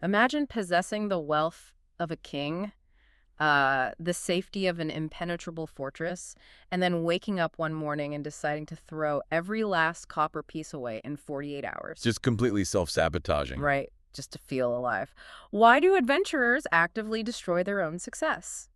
Imagine possessing the wealth of a king, the safety of an impenetrable fortress, and then waking up one morning and deciding to throw every last copper piece away in 48 hours. Just completely self-sabotaging. Right, just to feel alive. Why do adventurers actively destroy their own success?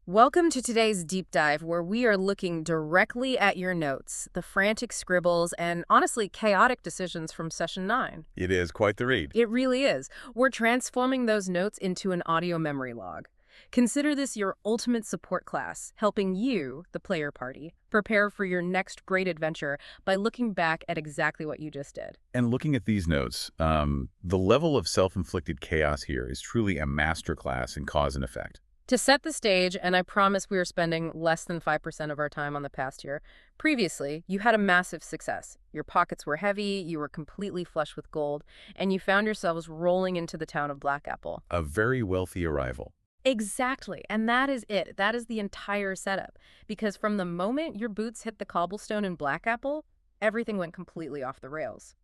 Welcome to today's deep dive, where we are looking directly at your notes, the frantic scribbles, and honestly chaotic decisions from Session 9. It is quite the read. It really is. We're transforming those notes into an audio memory log. Consider this your ultimate support class, helping you, the player party, prepare for your next great adventure by looking back at exactly what you just did. And looking at these notes, the level of self-inflicted chaos here is truly a masterclass in cause and effect. To set the stage, and I promise we are spending less than 5% of our time on the past year, previously, you had a massive success. Your pockets were heavy, you were completely flush with gold, and you found yourselves rolling into the town of Blackapple. A very wealthy arrival. Exactly, and that is it. That is the entire setup. Because from the moment your boots hit the cobblestone in Blackapple, everything went completely off the rails.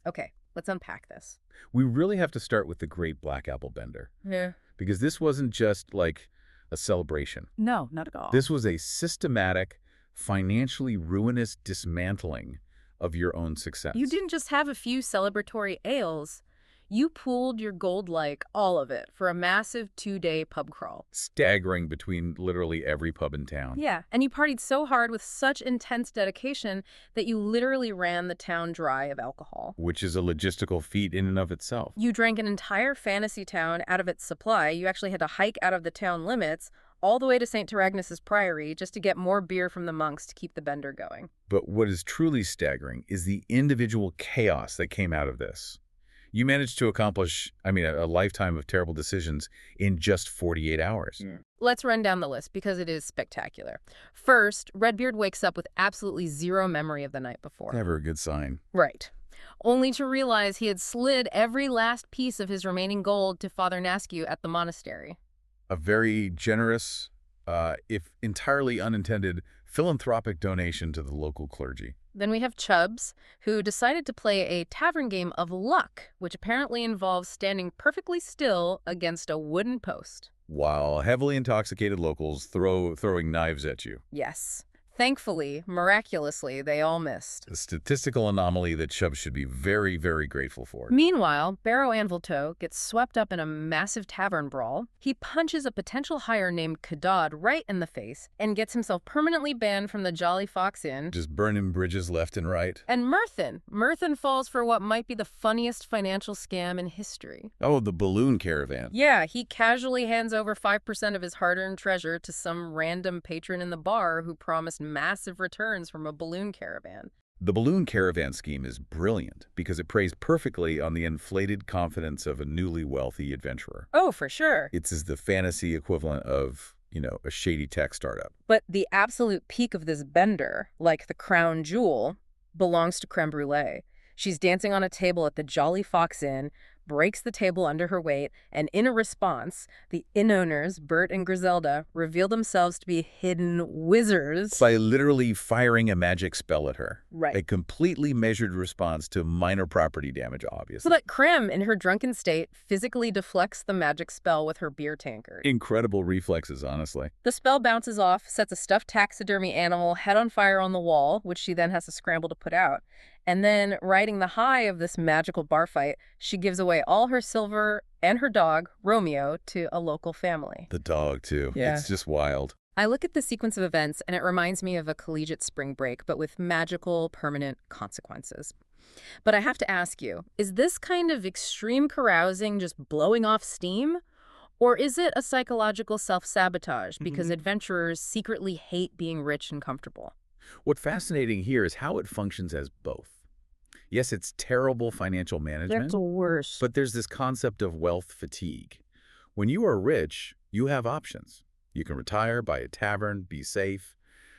Okay, let's unpack this. We really have to start with the Great Black Apple Bender, Yeah. because this wasn't just like a celebration. No, not at all. This was a systematic, financially ruinous dismantling of your own success. You didn't just have a few celebratory ales. You pooled your gold like all of it for a massive 2-day pub crawl. Staggering between literally every pub in town. Yeah, and you partied so hard with such intense dedication that you literally ran the town dry of alcohol. Which is a logistical feat in and of itself. You drank an entire fantasy town out of its supply. You actually had to hike out of the town limits all the way to St. Taragnus's Priory just to get more beer from the monks to keep the bender going. But what is truly staggering is the individual chaos that came out of this. You managed to accomplish, a lifetime of terrible decisions in just 48 hours. Let's run down the list because it is spectacular. First, Redbeard wakes up with absolutely zero memory of the night before. Never a good sign. Right. Only to realize he had slid every last piece of his remaining gold to Father Naskew at the monastery. A very generous, if entirely unintended, philanthropic donation to the local clergy. Then we have Chubbs, who decided to play a tavern game of luck, which apparently involves standing perfectly still against a wooden post. While heavily intoxicated locals throwing knives at you. Yes. Thankfully, miraculously, they all missed. A statistical anomaly that Chubb should be very, very grateful for. Meanwhile, Barrow Anviltoe gets swept up in a massive tavern brawl. He punches a potential hire named Kadad right in the face and gets himself permanently banned from the Jolly Fox Inn. Just burning bridges left and right. And Murthan falls for what might be the funniest financial scam in history. Oh, the balloon caravan. Yeah, he casually hands over 5% of his hard-earned treasure to some random patron in the bar who promised massive returns from a balloon caravan. The balloon caravan scheme is brilliant because it preys perfectly on the inflated confidence of a newly wealthy adventurer. Oh, for sure. It's the fantasy equivalent of, a shady tech startup. But the absolute peak of this bender, like the crown jewel, belongs to Creme Brulee. She's dancing on a table at the Jolly Fox Inn, breaks the table under her weight, and in a response, the inn owners, Bert and Griselda, reveal themselves to be hidden wizards. By literally firing a magic spell at her. Right. A completely measured response to minor property damage, obviously. So that Creme, in her drunken state, physically deflects the magic spell with her beer tankard. Incredible reflexes, honestly. The spell bounces off, sets a stuffed taxidermy animal head on fire on the wall, which she then has to scramble to put out. And then, riding the high of this magical bar fight, she gives away all her silver and her dog, Romeo, to a local family. The dog, too. Yeah. It's just wild. I look at the sequence of events, and it reminds me of a collegiate spring break, but with magical, permanent consequences. But I have to ask you, is this kind of extreme carousing just blowing off steam? Or is it a psychological self-sabotage because adventurers secretly hate being rich and comfortable? What's fascinating here is how it functions as both. Yes, it's terrible financial management. That's the worst. But there's this concept of wealth fatigue. When you are rich, you have options. You can retire, buy a tavern, be safe.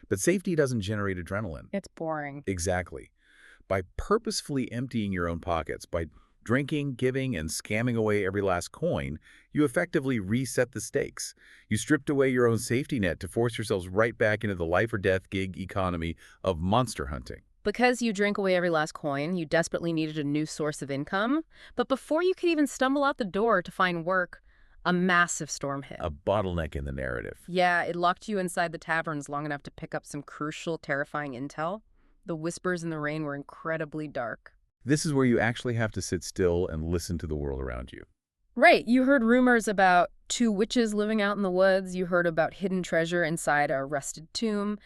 But safety doesn't generate adrenaline. It's boring. Exactly. By purposefully emptying your own pockets, by drinking, giving, and scamming away every last coin, you effectively reset the stakes. You stripped away your own safety net to force yourselves right back into the life-or-death gig economy of monster hunting. Because you drank away every last coin, you desperately needed a new source of income. But before you could even stumble out the door to find work, a massive storm hit. A bottleneck in the narrative. Yeah, it locked you inside the taverns long enough to pick up some crucial, terrifying intel. The whispers in the rain were incredibly dark. This is where you actually have to sit still and listen to the world around you. Right, you heard rumors about two witches living out in the woods. You heard about hidden treasure inside a rusted tomb.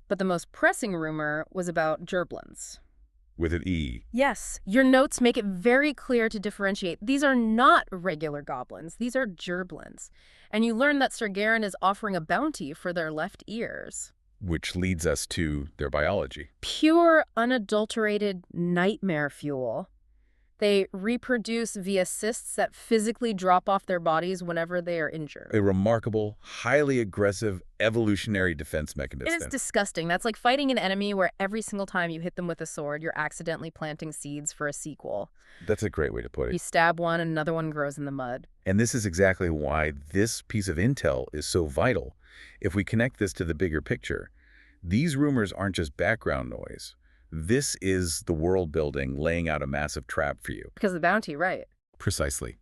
But the most pressing rumor was about gerblins. With an E. Yes, your notes make it very clear to differentiate. These are not regular goblins. These are gerblins. And you learn that Sir Garen is offering a bounty for their left ears. Which leads us to their biology. Pure, unadulterated nightmare fuel. They reproduce via cysts that physically drop off their bodies whenever they are injured. A remarkable, highly aggressive evolutionary defense mechanism. It is disgusting. That's like fighting an enemy where every single time you hit them with a sword, you're accidentally planting seeds for a sequel. That's a great way to put it. You stab one, and another one grows in the mud. And this is exactly why this piece of intel is so vital. If we connect this to the bigger picture, these rumors aren't just background noise. This is the world building laying out a massive trap for you. Because of the bounty, right? Precisely.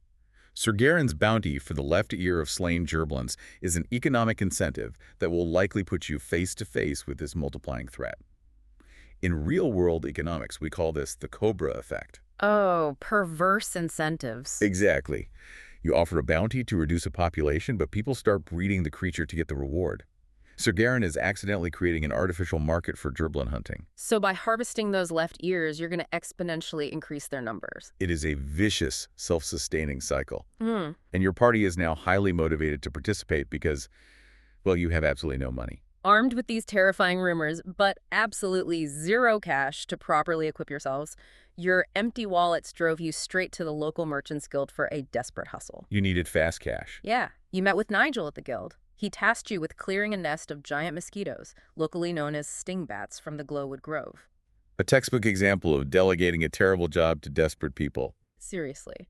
Sir Garen's bounty for the left ear of slain gerblins is an economic incentive that will likely put you face to face with this multiplying threat. In real-world economics, we call this the Cobra effect. Oh, perverse incentives. Exactly. You offer a bounty to reduce a population, but people start breeding the creature to get the reward. Sir Garen is accidentally creating an artificial market for gerblin hunting. So by harvesting those left ears, you're going to exponentially increase their numbers. It is a vicious, self-sustaining cycle. Hmm. And your party is now highly motivated to participate because, well, you have absolutely no money. Armed with these terrifying rumors, but absolutely zero cash to properly equip yourselves, your empty wallets drove you straight to the local merchants guild for a desperate hustle. You needed fast cash. Yeah, you met with Nigel at the guild. He tasked you with clearing a nest of giant mosquitoes, locally known as stingbats, from the Glowwood Grove. A textbook example of delegating a terrible job to desperate people. Seriously.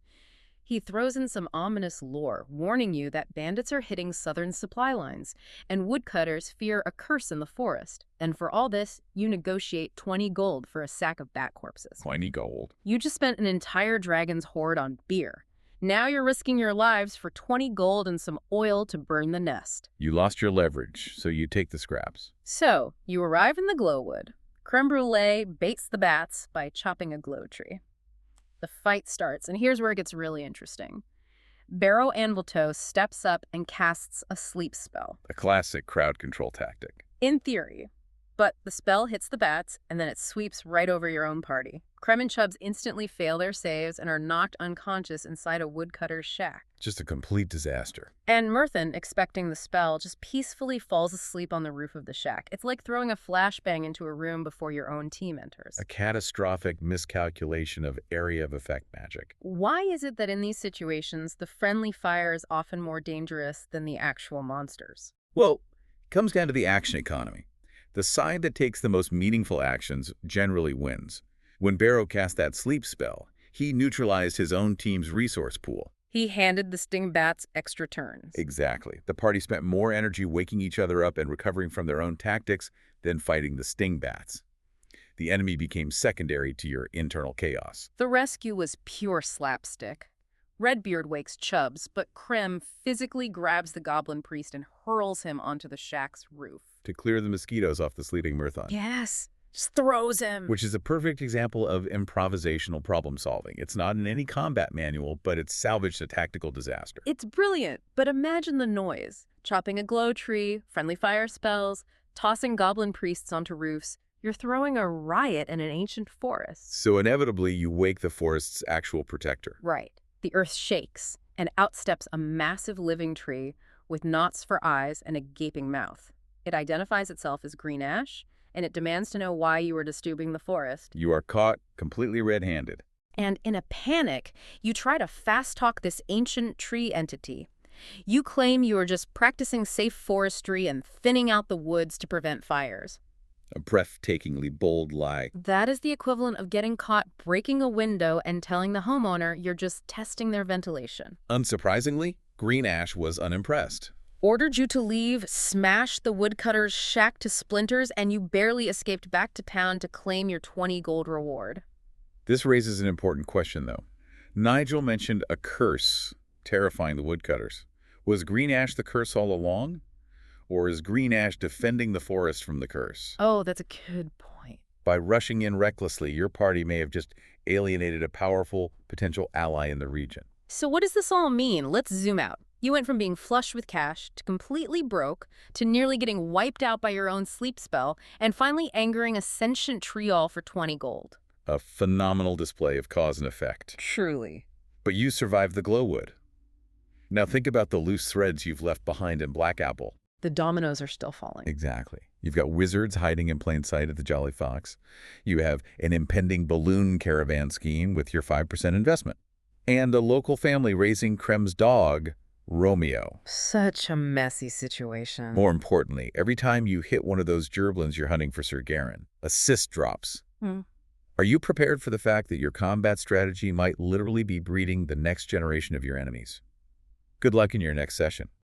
He throws in some ominous lore, warning you that bandits are hitting southern supply lines, and woodcutters fear a curse in the forest. And for all this, you negotiate 20 gold for a sack of bat corpses. 20 gold. You just spent an entire dragon's hoard on beer. Now you're risking your lives for 20 gold and some oil to burn the nest. You lost your leverage, so you take the scraps. So, you arrive in the Glowwood. Creme brulee baits the bats by chopping a glow tree. The fight starts, and here's where it gets really interesting. Barrow Anviltoe steps up and casts a sleep spell. A classic crowd control tactic. In theory. But the spell hits the bats, and then it sweeps right over your own party. Creme and Chubbs instantly fail their saves and are knocked unconscious inside a woodcutter's shack. Just a complete disaster. And Murthan, expecting the spell, just peacefully falls asleep on the roof of the shack. It's like throwing a flashbang into a room before your own team enters. A catastrophic miscalculation of area of effect magic. Why is it that in these situations, the friendly fire is often more dangerous than the actual monsters? Well, it comes down to the action economy. The side that takes the most meaningful actions generally wins. When Barrow cast that sleep spell, he neutralized his own team's resource pool. He handed the stingbats extra turns. Exactly. The party spent more energy waking each other up and recovering from their own tactics than fighting the stingbats. The enemy became secondary to your internal chaos. The rescue was pure slapstick. Redbeard wakes Chubbs, but Creme physically grabs the goblin priest and hurls him onto the shack's roof. To clear the mosquitoes off the sleeping Murthan. Yes, just throws him. Which is a perfect example of improvisational problem solving. It's not in any combat manual, but it's salvaged a tactical disaster. It's brilliant, but imagine the noise. Chopping a glow tree, friendly fire spells, tossing goblin priests onto roofs. You're throwing a riot in an ancient forest. So inevitably, you wake the forest's actual protector. Right. The earth shakes, and out steps a massive living tree with knots for eyes and a gaping mouth. It identifies itself as green ash, and it demands to know why you are disturbing the forest. You are caught completely red-handed. And in a panic, you try to fast-talk this ancient tree entity. You claim you are just practicing safe forestry and thinning out the woods to prevent fires. A breathtakingly bold lie. That is the equivalent of getting caught breaking a window and telling the homeowner you're just testing their ventilation. Unsurprisingly, Green Ash was unimpressed. Ordered you to leave, smashed the woodcutter's shack to splinters, and you barely escaped back to town to claim your 20 gold reward. This raises an important question, though. Nigel mentioned a curse terrifying the woodcutters. Was Green Ash the curse all along? Or is Green Ash defending the forest from the curse? Oh, that's a good point. By rushing in recklessly, your party may have just alienated a powerful potential ally in the region. So what does this all mean? Let's zoom out. You went from being flush with cash to completely broke to nearly getting wiped out by your own sleep spell and finally angering a sentient treeall for 20 gold. A phenomenal display of cause and effect. Truly. But you survived the glowwood. Now think about the loose threads you've left behind in Black Apple. The dominoes are still falling. Exactly. You've got wizards hiding in plain sight at the Jolly Fox. You have an impending balloon caravan scheme with your 5% investment. And a local family raising Krem's dog, Romeo. Such a messy situation. More importantly, every time you hit one of those gerblins you're hunting for Sir Garen, assist drops. Are you prepared for the fact that your combat strategy might literally be breeding the next generation of your enemies? Good luck in your next session.